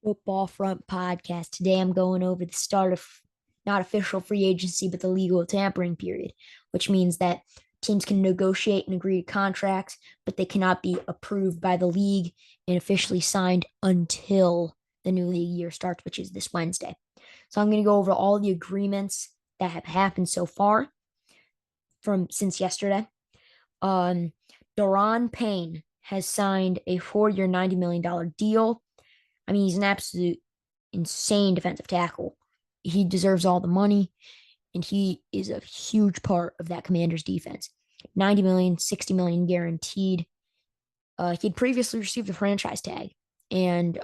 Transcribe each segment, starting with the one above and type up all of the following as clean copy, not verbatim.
Football Front podcast. Today I'm going over the start of not official free agency, but the legal tampering period, which means that teams can negotiate and agree to contracts, but they cannot be approved by the league and officially signed until the new league year starts, which is this Wednesday. So I'm going to go over all the agreements that have happened so far from since yesterday. Um, Daron Payne has signed a 4-year, $90 million deal. I mean, he's an absolute insane defensive tackle. He deserves all the money, and he is a huge part of that Commanders defense. 90 million, 60 million guaranteed. He'd previously received a franchise tag, and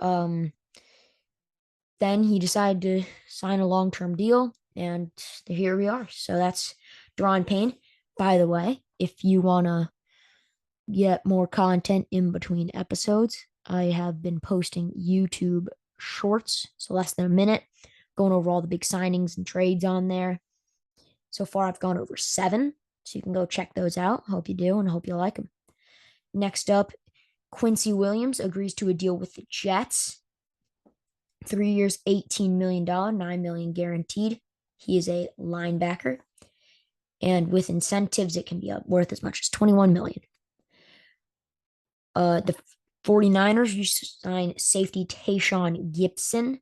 then he decided to sign a long-term deal, and here we are. So that's Daron Payne. By the way, if you want to get more content in between episodes, I have been posting YouTube shorts, so less than a minute, going over all the big signings and trades on there. So far, I've gone over 7, so you can go check those out. Hope you do, and I hope you like them. Next up, Quincy Williams agrees to a deal with the Jets. 3 years, $18 million, $9 million guaranteed. He is a linebacker, and with incentives, it can be worth as much as $21 million. The 49ers used to sign safety Tayshaun Gibson.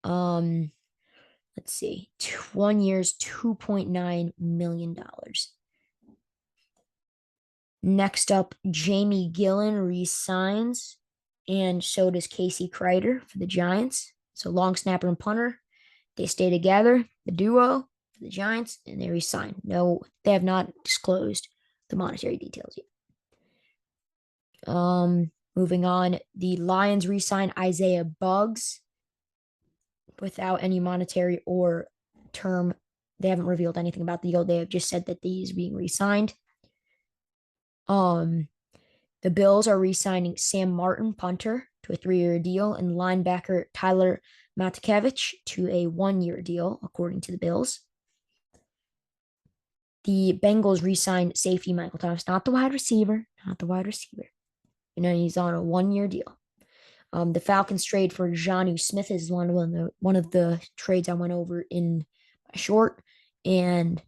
Let's see, 1 year's $2.9 million. Next up, Jamie Gillen resigns, and so does Casey Kreider for the Giants. So long snapper and punter, they stay together, the duo for the Giants, and they resign. No, they have not disclosed the monetary details yet. Moving on, the Lions re-sign Isaiah Buggs without any monetary or term. They haven't revealed anything about the deal. They have just said that he's being re-signed. The Bills are re-signing Sam Martin, punter, to a 3-year deal, and linebacker Tyler Matakevich to a 1-year deal, according to the Bills. The Bengals re-signed safety Michael Thomas, not the wide receiver. He's on a 1-year deal. The Falcons trade for Jonnu Smith is one of the trades I went over in my short. And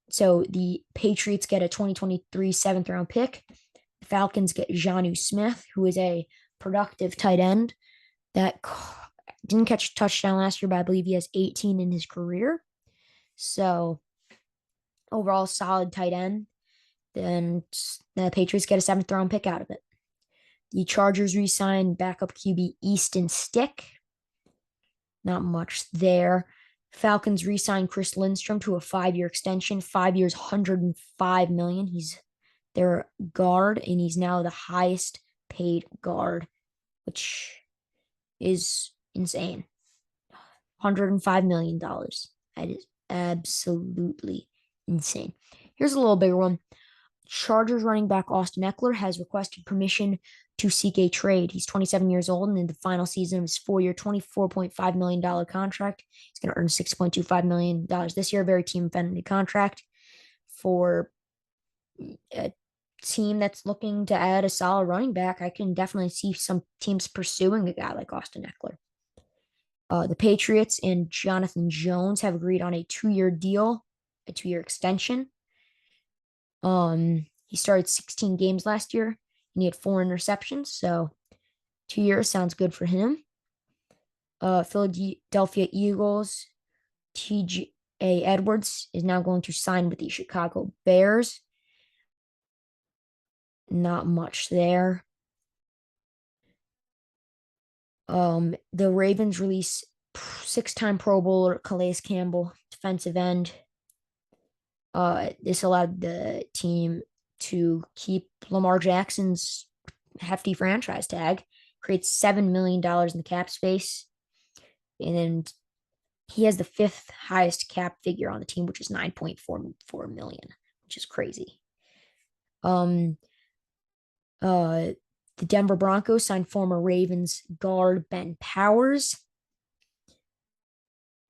so the Patriots get a 2023 7th-round pick. The Falcons get Jonnu Smith, who is a productive tight end that didn't catch a touchdown last year, but I believe he has 18 in his career. So overall, solid tight end. Then the Patriots get a 7th-round pick out of it. The Chargers re-signed backup QB Easton Stick. Not much there. Falcons re-signed Chris Lindstrom to a 5-year extension. 5 years, $105 million. He's their guard, and he's now the highest paid guard, which is insane. $105 million. That is absolutely insane. Here's a little bigger one. Chargers running back Austin Eckler has requested permission to seek a trade. He's 27 years old, and in the final season of his 4-year, $24.5 million contract, he's going to earn $6.25 million this year. Very team-friendly contract for a team that's looking to add a solid running back. I can definitely see some teams pursuing a guy like Austin Eckler. The Patriots and Jonathan Jones have agreed on a 2-year deal, a 2-year extension. He started 16 games last year, and he had 4 interceptions, so 2 years sounds good for him. Philadelphia Eagles, T.J. Edwards is now going to sign with the Chicago Bears. Not much there. The Ravens release 6-time Pro Bowler Calais Campbell, defensive end. This allowed the team to keep Lamar Jackson's hefty franchise tag, creates $7 million in the cap space, and he has the 5th highest cap figure on the team, which is $9.44 million, which is crazy. The Denver Broncos signed former Ravens guard Ben Powers.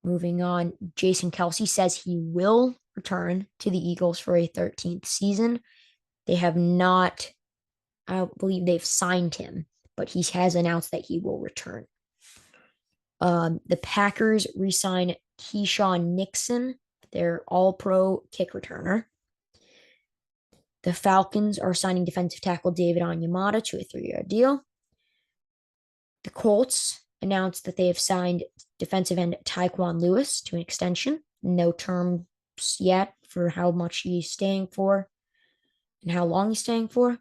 Moving on, Jason Kelce says he will return to the Eagles for a 13th season. They have not, I believe they've signed him, but he has announced that he will return. The Packers re-sign Keyshawn Nixon, their all-pro kick returner. The Falcons are signing defensive tackle David Onyemata to a 3-year deal. The Colts announced that they have signed defensive end Tyquan Lewis to an extension. No terms yet for how much he's staying for and how long he's staying for.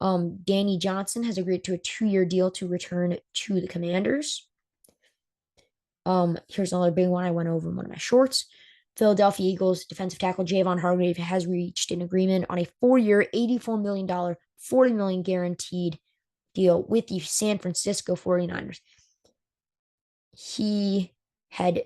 Danny Johnson has agreed to a 2-year deal to return to the Commanders. Here's another big one I went over in one of my shorts. Philadelphia Eagles defensive tackle Javon Hargrave has reached an agreement on a 4-year, $84 million, $40 million guaranteed deal with the San Francisco 49ers. He had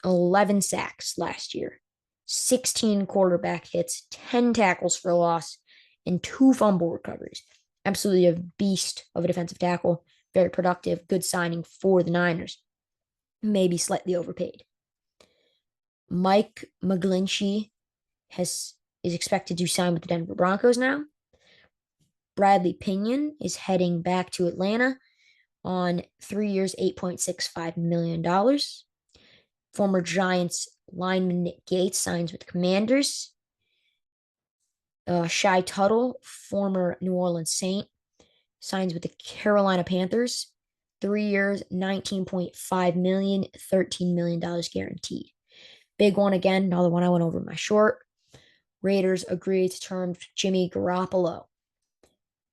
11 sacks last year, 16 quarterback hits, 10 tackles for loss, and 2 fumble recoveries. Absolutely a beast of a defensive tackle. Very productive, good signing for the Niners. Maybe slightly overpaid. Mike McGlinchey is expected to sign with the Denver Broncos now. Bradley Pinion is heading back to Atlanta on 3 years, $8.65 million. Former Giants lineman Nick Gates signs with the Commanders. Shy Tuttle, former New Orleans Saint, signs with the Carolina Panthers. 3 years, $19.5 million, $13 million guaranteed. Big one again, another one I went over in my short. Raiders agreed to terms with Jimmy Garoppolo.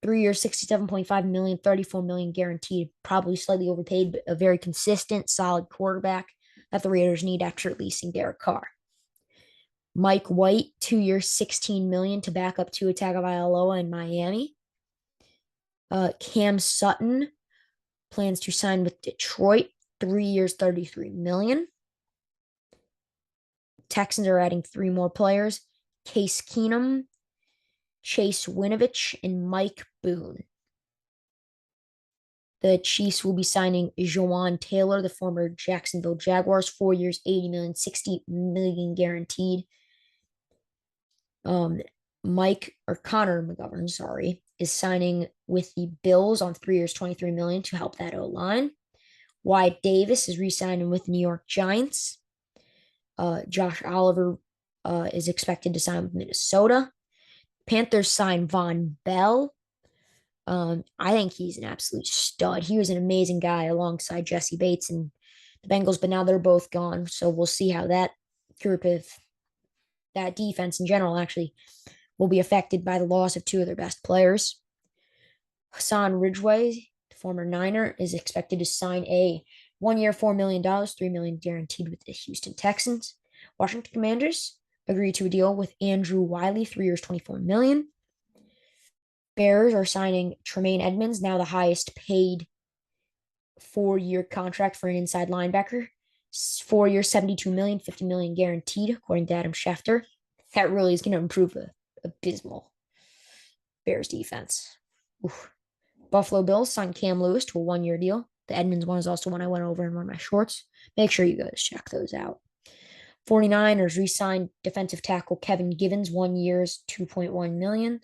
3 years, $67.5 million, $34 million guaranteed. Probably slightly overpaid, but a very consistent, solid quarterback that the Raiders need after releasing Derek Carr. Mike White, 2 years, $16 million to back up Tua Tagovailoa in Miami. Cam Sutton plans to sign with Detroit, 3 years, $33 million. Texans are adding 3 more players: Case Keenum, Chase Winovich, and Mike Boone. The Chiefs will be signing Jawan Taylor, the former Jacksonville Jaguars, 4 years, $80 million, $60 million guaranteed. Connor McGovern, is signing with the Bills on 3 years, $23 million to help that O-line. Wyatt Davis is re-signing with the New York Giants. Josh Oliver is expected to sign with Minnesota. Panthers signed Von Bell. I think he's an absolute stud. He was an amazing guy alongside Jesse Bates and the Bengals, but now they're both gone. So we'll see how that group of that defense in general actually will be affected by the loss of 2 of their best players. Hassan Ridgeway, the former Niner, is expected to sign a 1-year, $4 million, $3 million guaranteed with the Houston Texans. Washington Commanders agreed to a deal with Andrew Wiley, 3 years, $24 million. Bears are signing Tremaine Edmonds, now the highest paid 4-year contract for an inside linebacker. 4 years, $72 million, $50 million guaranteed, according to Adam Schefter. That really is going to improve the abysmal Bears defense. Oof. Buffalo Bills signed Cam Lewis to a 1-year deal. The Edmonds one is also one I went over in one of my shorts. Make sure you guys check those out. 49ers re-signed defensive tackle Kevin Givens, 1 year, $2.1 million.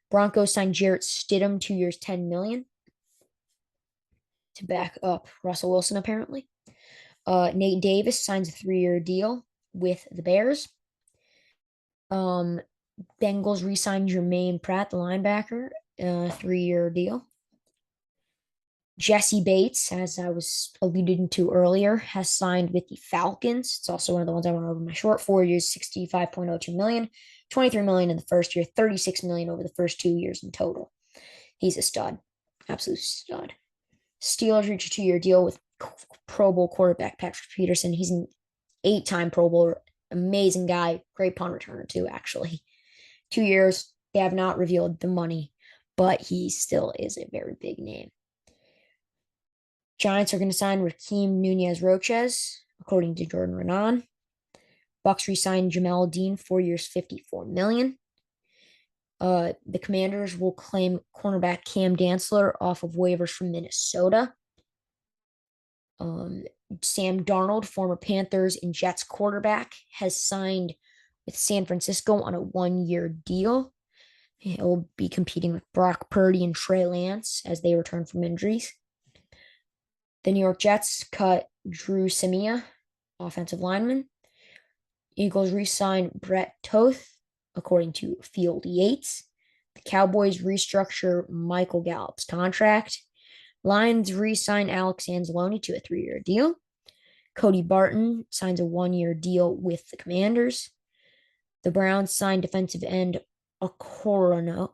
Broncos signed Jarrett Stidham, 2 years, $10 million to back up Russell Wilson, apparently. Nate Davis signs a 3-year deal with the Bears. Bengals re-signed Jermaine Pratt, the linebacker, 3-year deal. Jesse Bates, as I was alluding to earlier, has signed with the Falcons. It's also one of the ones I went over my short. 4 years, $65.02 million, $23 million in the first year, $36 million over the first 2 years in total. He's a stud, absolute stud. Steelers reach a 2-year deal with Pro Bowl quarterback Patrick Peterson. He's an 8-time Pro Bowler, amazing guy, great punt returner too, actually. 2 years, they have not revealed the money, but he still is a very big name. Giants are going to sign Raheem Nunez-Roches, according to Jordan Renan. Bucks re-signed Jamel Dean, 4 years, $54 million. The Commanders will claim cornerback Cam Dantzler off of waivers from Minnesota. Sam Darnold, former Panthers and Jets quarterback, has signed with San Francisco on a 1-year deal. He'll be competing with Brock Purdy and Trey Lance as they return from injuries. The New York Jets cut Drew Samia, offensive lineman. Eagles re-sign Brett Toth, according to Field Yates. The Cowboys restructure Michael Gallup's contract. Lions re-sign Alex Anzalone to a 3-year deal. Cody Barton signs a 1-year deal with the Commanders. The Browns sign defensive end Okoronkwo.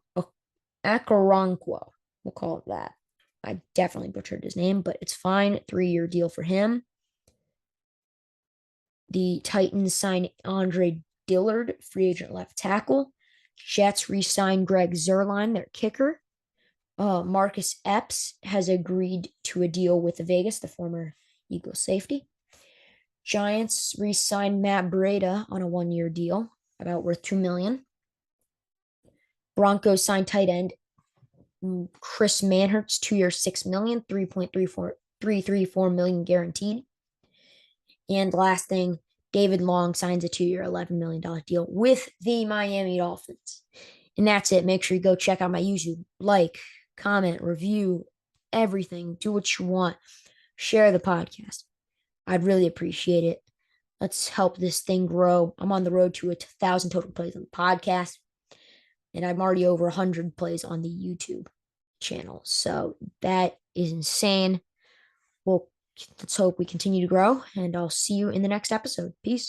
We'll call it that. I definitely butchered his name, but it's fine. 3-year deal for him. The Titans sign Andre Dillard, free agent left tackle. Jets re-sign Greg Zuerlein, their kicker. Marcus Epps has agreed to a deal with Vegas, the former Eagles safety. Giants re-signed Matt Breida on a 1-year deal, about worth $2 million. Broncos signed tight end Chris Manhertz, 2-year, $6 million, 3.334 million guaranteed. And last thing, David Long signs a 2-year, $11 million deal with the Miami Dolphins. And that's it. Make sure you go check out my YouTube. Like, comment, review, everything. Do what you want. Share the podcast. I'd really appreciate it. Let's help this thing grow. I'm on the road to 1,000 total plays on the podcast. And I'm already over 100 plays on the YouTube channel. So that is insane. Well, let's hope we continue to grow. And I'll see you in the next episode. Peace.